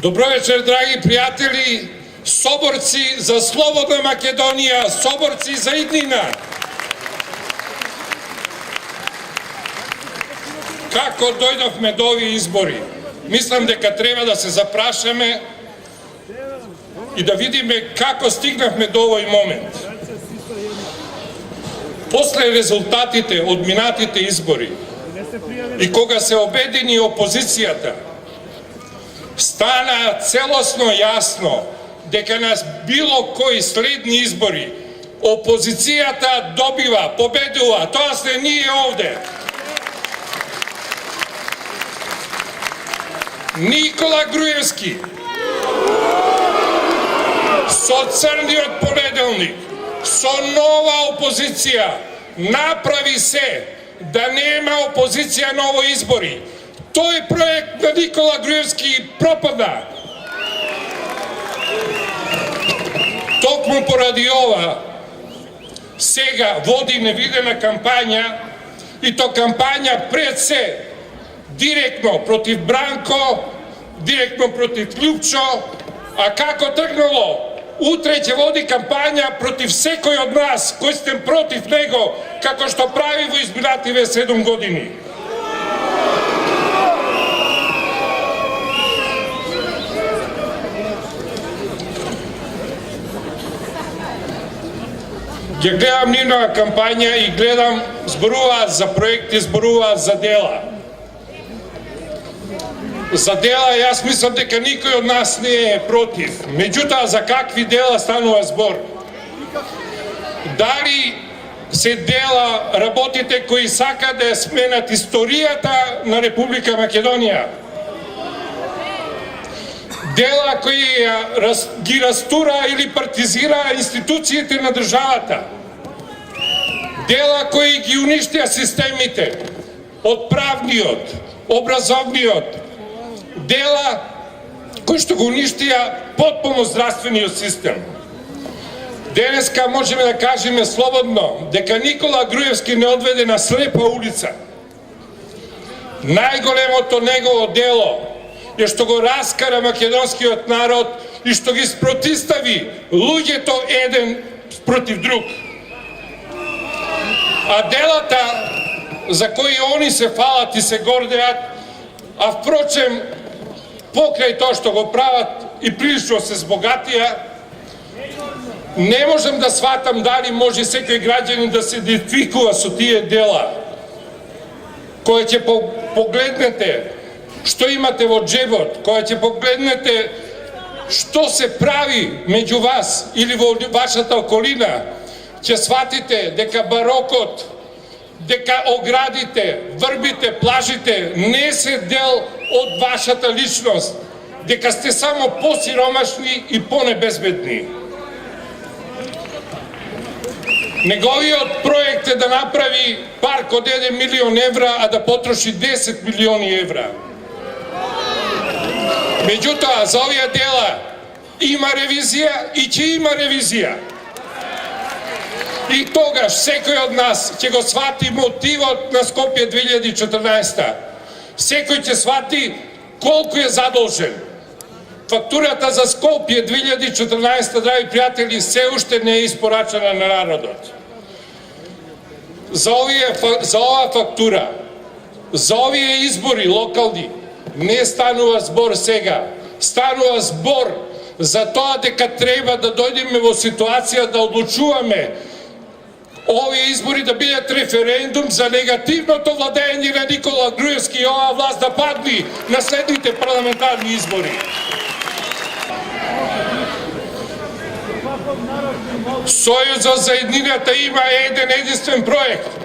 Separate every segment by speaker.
Speaker 1: Dobro večer, dragi prijatelji, soborci za Slobodna Makedonija, soborci za Idnina. Kako dojdovme do ovi izbori? Mislim дека treba da se zaprašame i da vidime kako stignahme do ovoj moment. После резултатите од минатите избори и кога се обедини опозицијата, стана целосно јасно дека на било кои следни избори опозицијата добива, победува, тоа сте ние овде. Никола Груевски со црниот понеделник, со нова опозиција, направи се да нема опозиција на овој избори. Тој проект на Никола Груевски пропадна. Токму поради ова, сега води невидена кампања, и то кампања пред се директно против Бранко, директно против Љупчо, а како тргнало? Утре ќе води кампања против секој од нас кои сте против него, како што прави во изминативе 7 години. Ќе гледам нивна кампања и гледам, зборуваат за проекти, зборуваат за дела. За дела, јас мислам дека никој од нас не е против. Меѓутоа, за какви дела станува збор? Дали се дела работите кои сакаат да ја сменат историјата на Република Македонија? Дела кои ги растура или партизира институциите на државата? Дела кои ги уништија системите од правниот, образовниот, дела кои што го уништија потполно здравствениот систем. Денеска можеме да кажеме слободно дека Никола Груевски не одведе на слепа улица. Најголемото негово дело е што го раскара македонскиот народ и што ги спротистави луѓето еден против друг. А делата за кои они се фалат и се гордеат, а впрочем, покрај тоа што го прават и прилично се збогатија, не можам да сватам дали може секој граѓанин да се идентификува со тие дела. Кога ќе погледнете што имате во джебот, кога ќе погледнете што се прави меѓу вас или во вашата околина, ќе сватите дека барокот, дека оградите, врбите, плажите не се дел од вашата личност, дека сте само посиромашни и понебезбедни. Неговиот проект е да направи парк од 1 милион евра, а да потроши 10 милиони евра. Меѓутоа, за овие дела има ревизија и ќе има ревизија. И тогаш секој од нас ќе го свати мотивот на Скопје 2014. Секој ќе свати колку е задолжен. Фактурата за Скопје 2014, драги пријатели, се уште не е испорачена на народот. За оваа фактура, за овие избори локални, не станува збор сега. Станува збор за тоа дека треба да дојдеме во ситуација да одлучуваме овие избори да бидат референдум за негативното владење на Никола Груевски и оваа власт да падни на следните парламентарни избори. Сојузот за Иднината има еден единствен проект.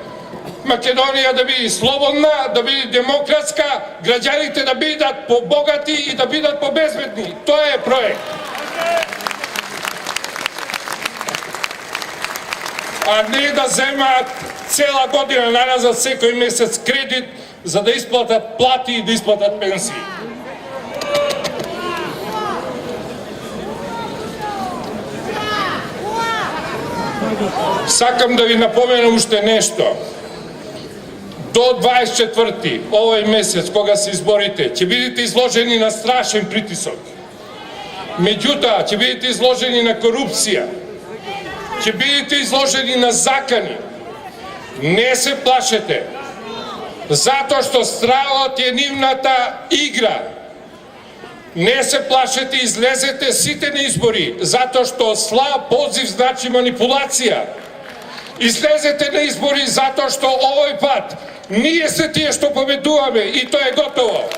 Speaker 1: Македонија да биде слободна, да биде демократска, граѓаните да бидат побогати и да бидат побезбедни. Тоа е проект. А не да земаат цела година наназад секој месец кредит за да исплатат плати и да исплатат пенсии. Сакам да ви напоменам уште нешто. До 24-ти овој месец, кога се изборите, ќе бидете изложени на страшен притисок. Меѓутоа, ќе бидете изложени на корупција, ќе бидете изложени на закани. Не се плашете, затоа што стравот е нивната игра. Не се плашете, излезете сите на избори, затоа што слаб позив значи манипулација. Излезете на избори затоа што овој пат ние се тие што победуваме и тоа е готово.